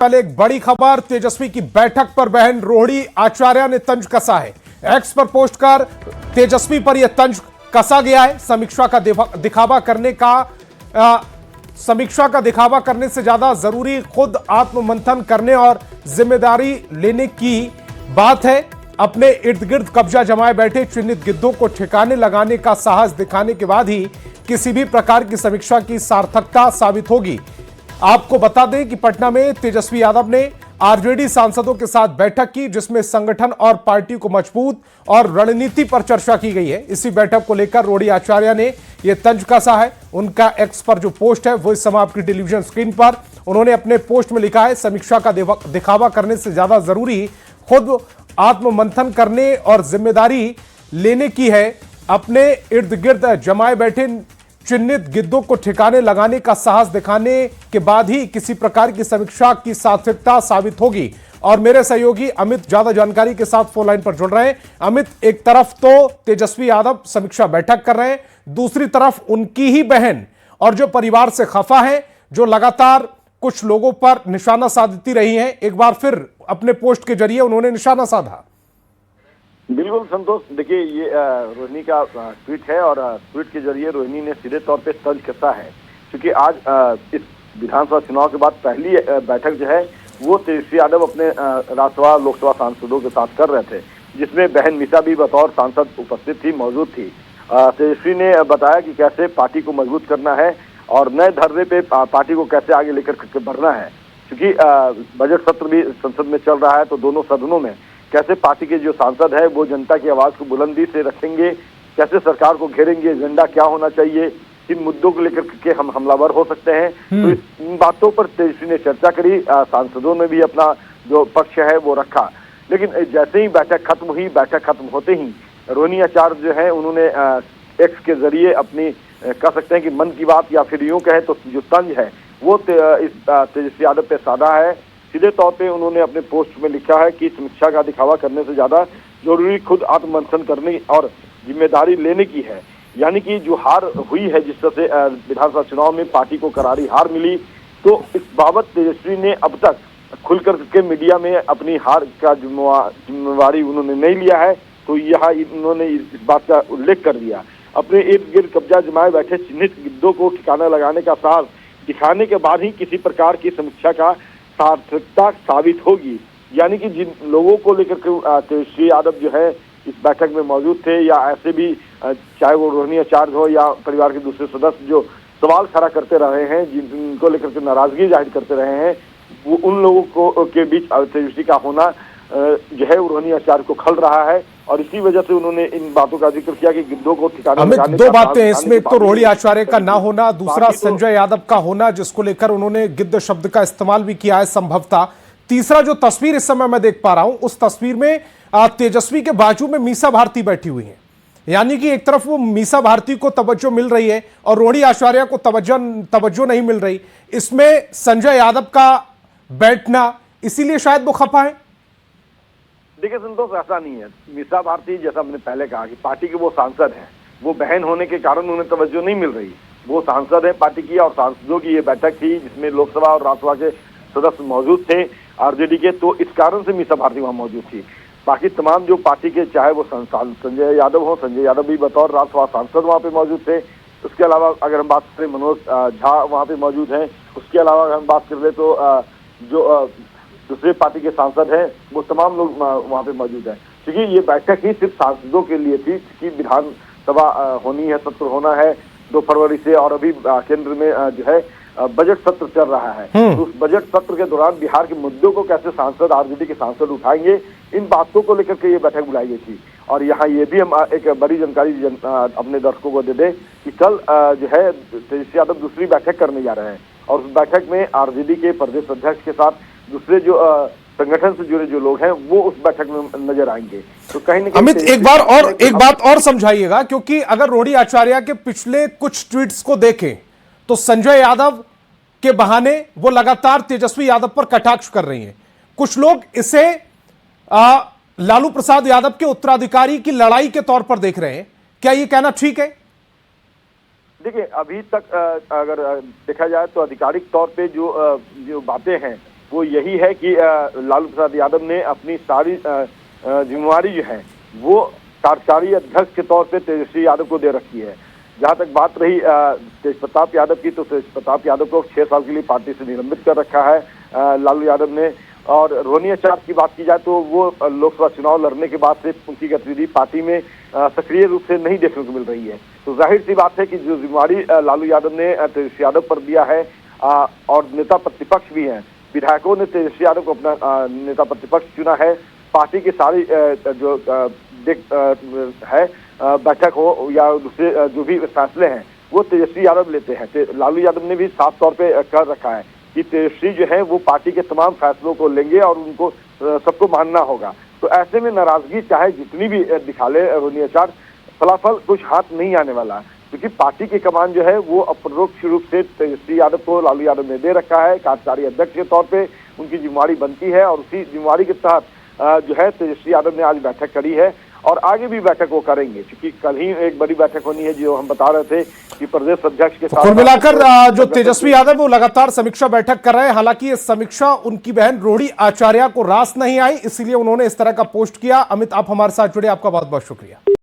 पहले एक बड़ी खबर, तेजस्वी की बैठक पर बहन रोहिणी आचार्य ने तंज कसा है। एक्स पर पोस्ट कर तेजस्वी पर यह तंज कसा गया है। समीक्षा का दिखावा करने से ज्यादा जरूरी खुद आत्ममंथन करने और जिम्मेदारी लेने की बात है। अपने इर्द गिर्द कब्जा जमाए बैठे चिन्हित गिद्धों को ठिकाने लगाने का साहस दिखाने के बाद ही किसी भी प्रकार की समीक्षा की सार्थकता साबित होगी। आपको बता दें कि पटना में तेजस्वी यादव ने आरजेडी सांसदों के साथ बैठक की, जिसमें संगठन और पार्टी को मजबूत और रणनीति पर चर्चा की गई है। इसी बैठक को लेकर रोहिणी आचार्य ने यह तंज कसा है। उनका एक्स पर जो पोस्ट है वो इस समय आपकी टेलीविजन स्क्रीन पर, उन्होंने अपने पोस्ट में लिखा है, समीक्षा का दिखावा करने से ज्यादा जरूरी खुद आत्ममंथन करने और जिम्मेदारी लेने की है। अपने इर्द गिर्द जमाए बैठे चिन्हित गिद्धों को ठिकाने लगाने का साहस दिखाने के बाद ही किसी प्रकार की समीक्षा की सार्थकता साबित होगी। और मेरे सहयोगी अमित ज्यादा जानकारी के साथ फोन लाइन पर जुड़ रहे हैं। अमित, एक तरफ तो तेजस्वी यादव समीक्षा बैठक कर रहे हैं, दूसरी तरफ उनकी ही बहन और जो परिवार से खफा है, जो लगातार कुछ लोगों पर निशाना साधती रही हैं, एक बार फिर अपने पोस्ट के जरिए उन्होंने निशाना साधा। बिल्कुल संतोष, देखिए ये रोहिणी का ट्वीट है और ट्वीट के जरिए रोहिणी ने सीधे तौर पे तंज कसा है, क्योंकि आज इस विधानसभा चुनाव के बाद पहली बैठक जो है वो तेजस्वी यादव अपने राज्यसभा लोकसभा सांसदों के साथ कर रहे थे, जिसमें बहन मीसा भी बतौर सांसद उपस्थित थी, मौजूद थी। तेजस्वी ने बताया कि कैसे पार्टी को मजबूत करना है और नए धर्रे पे पार्टी को कैसे आगे लेकर बढ़ना है, क्योंकि बजट सत्र भी संसद में चल रहा है, तो दोनों सदनों में कैसे पार्टी के जो सांसद है वो जनता की आवाज को बुलंदी से रखेंगे, कैसे सरकार को घेरेंगे, एजेंडा क्या होना चाहिए, किन मुद्दों को लेकर के हम हमलावर हो सकते हैं। तो इन बातों पर तेजस्वी ने चर्चा करी, सांसदों ने भी अपना जो पक्ष है वो रखा। लेकिन जैसे ही बैठक खत्म हुई, बैठक खत्म होते ही रोहिणी आचार्य जो है उन्होंने एक्स के जरिए अपनी कह सकते हैं कि मन की बात या फिर यूं कहे तो जो तंज है वो इस तेजस्वी यादव पे साधा है। सीधे तौर पे उन्होंने अपने पोस्ट में लिखा है कि समीक्षा का दिखावा करने से ज्यादा जरूरी खुद आत्ममंथन करने और जिम्मेदारी लेने की है। यानी कि जो हार हुई है, जिस तरह से विधानसभा चुनाव में पार्टी को करारी हार मिली, तो इस बाबत तेजस्वी ने अब तक खुलकर के मीडिया में अपनी हार का जिम्मेवारी उन्होंने नहीं लिया है। तो यहाँ उन्होंने इस बात का उल्लेख कर दिया, अपने इर्द गिर्द कब्जा जमाए बैठे चिन्हित गिद्धों को ठिकाना लगाने का साहस दिखाने के बाद ही किसी प्रकार की समीक्षा का सार्थकता साबित होगी। यानी कि जिन लोगों को लेकर के तेजस्वी यादव जो है इस बैठक में मौजूद थे, या ऐसे भी चाहे वो रोहिणी आचार्य हो या परिवार के दूसरे सदस्य जो सवाल खड़ा करते रहे हैं, जिनको लेकर के नाराजगी जाहिर करते रहे हैं, वो उन लोगों को के बीच तेजस्वी का होना जो है रोहिणी आचार्य को खल रहा है। और इसी वजह से उन्होंने इन बातों का जिक्र किया कि गिद्धों को ठिकाना लगाने दो बातें हैं इसमें, एक तो रोहिणी आचार्य का ना होना, दूसरा संजय यादव का होना, जिसको लेकर उन्होंने गिद्ध शब्द का इस्तेमाल भी किया है संभवतः। तीसरा जो तस्वीर इस समय मैं देख पा रहा हूं, उस तस्वीर में तेजस्वी के बाजू में मीसा भारती बैठी हुई है। यानी कि एक तरफ वो मीसा भारती को तवज्जो मिल रही है और रोहिणी आचार्य को तवज्जो नहीं मिल रही। इसमें संजय यादव का बैठना, इसीलिए शायद वो खफा है। देखिए संतोष, ऐसा नहीं है। मीसा भारती, जैसा मैंने पहले कहा कि पार्टी के वो सांसद हैं, वो बहन होने के कारण उन्हें तवज्जो नहीं मिल रही। वो सांसद है पार्टी की, और सांसदों की ये बैठक थी जिसमें लोकसभा और राज्यसभा के सदस्य मौजूद थे आरजेडी के, तो इस कारण से मीसा भारती वहां मौजूद थी। बाकी तमाम जो पार्टी के, चाहे वो संजय यादव हो, संजय यादव भी बतौर राज्यसभा सांसद वहाँ पे मौजूद थे। उसके अलावा अगर हम बात करें, मनोज झा वहाँ पे मौजूद हैं। उसके अलावा अगर हम बात कर ले तो जो दूसरे पार्टी के सांसद हैं, वो तमाम लोग वहाँ पे मौजूद हैं। क्योंकि ये बैठक ही सिर्फ सांसदों के लिए थी, क्योंकि विधानसभा होनी है, सत्र होना है 2 फरवरी से, और अभी केंद्र में जो है बजट सत्र चल रहा है। तो उस बजट सत्र के दौरान बिहार के मुद्दों को कैसे सांसद, आरजेडी के सांसद उठाएंगे, इन बातों को लेकर के ये बैठक बुलाई गई थी। और यहाँ ये भी हम एक बड़ी जानकारी अपने दर्शकों को दे दें कि कल जो है तेजस्वी यादव दूसरी बैठक करने जा रहे हैं, और उस बैठक में आरजेडी के प्रदेश अध्यक्ष के साथ दूसरे जो संगठन से जुड़े जो लोग हैं वो उस बैठक में नजर आएंगे। तो कहीं ना कहीं अमित, एक बात और समझाइएगा, क्योंकि अगर रोहिणी आचार्य के पिछले कुछ ट्वीट्स को देखें तो संजय यादव के बहाने वो लगातार तेजस्वी यादव पर कटाक्ष कर रही हैं। कुछ लोग इसे लालू प्रसाद यादव के उत्तराधिकारी की लड़ाई के तौर पर देख रहे हैं। क्या ये कहना ठीक है? देखिए, अभी तक अगर देखा जाए तो आधिकारिक तौर पे जो बातें हैं वो यही है कि लालू प्रसाद यादव ने अपनी सारी जिम्मेवारी जो है वो कार्यकारी अध्यक्ष के तौर पे तेजस्वी यादव को दे रखी है। जहां तक बात रही तेज प्रताप यादव की, तो तेज प्रताप यादव को 6 साल के लिए पार्टी से निलंबित कर रखा है लालू यादव ने। और रोहिणी आचार्य की बात की जाए तो वो लोकसभा चुनाव लड़ने के बाद से उनकी गतिविधि पार्टी में सक्रिय रूप से नहीं देखने को मिल रही है। तो जाहिर सी बात है कि जो जिम्मेवारी लालू यादव ने तेजस्वी यादव पर दिया है, और नेता प्रतिपक्ष भी हैं, विधायकों ने तेजस्वी यादव को अपना नेता प्रतिपक्ष चुना है। पार्टी की सारी जो है बैठक हो या दूसरे जो भी फैसले हैं वो तेजस्वी यादव लेते हैं। लालू यादव ने भी साफ तौर पे कर रखा है कि तेजस्वी जो है वो पार्टी के तमाम फैसलों को लेंगे और उनको सबको मानना होगा। तो ऐसे में नाराजगी चाहे जितनी भी दिखा ले रोहिणी आचार्य, फलाफल कुछ हाथ नहीं आने वाला है, क्योंकि पार्टी की कमान जो है वो अप्रोक्ष रूप से तेजस्वी यादव को लालू यादव ने दे रखा है। कार्यकारी अध्यक्ष के तौर पे उनकी जिम्मेवारी बनती है और उसी जिम्मेवारी के तहत जो है तेजस्वी यादव ने आज बैठक करी है और आगे भी बैठक वो करेंगे, क्योंकि कल ही एक बड़ी बैठक होनी है जो हम बता रहे थे कि प्रदेश अध्यक्ष के साथ। कुल मिलाकर जो तेजस्वी यादव वो लगातार समीक्षा बैठक कर रहे हैं। हालांकि ये समीक्षा उनकी बहन रोहिणी आचार्य को रास नहीं आई, इसीलिए उन्होंने इस तरह का पोस्ट किया। अमित, आप हमारे साथ जुड़े, आपका बहुत बहुत शुक्रिया।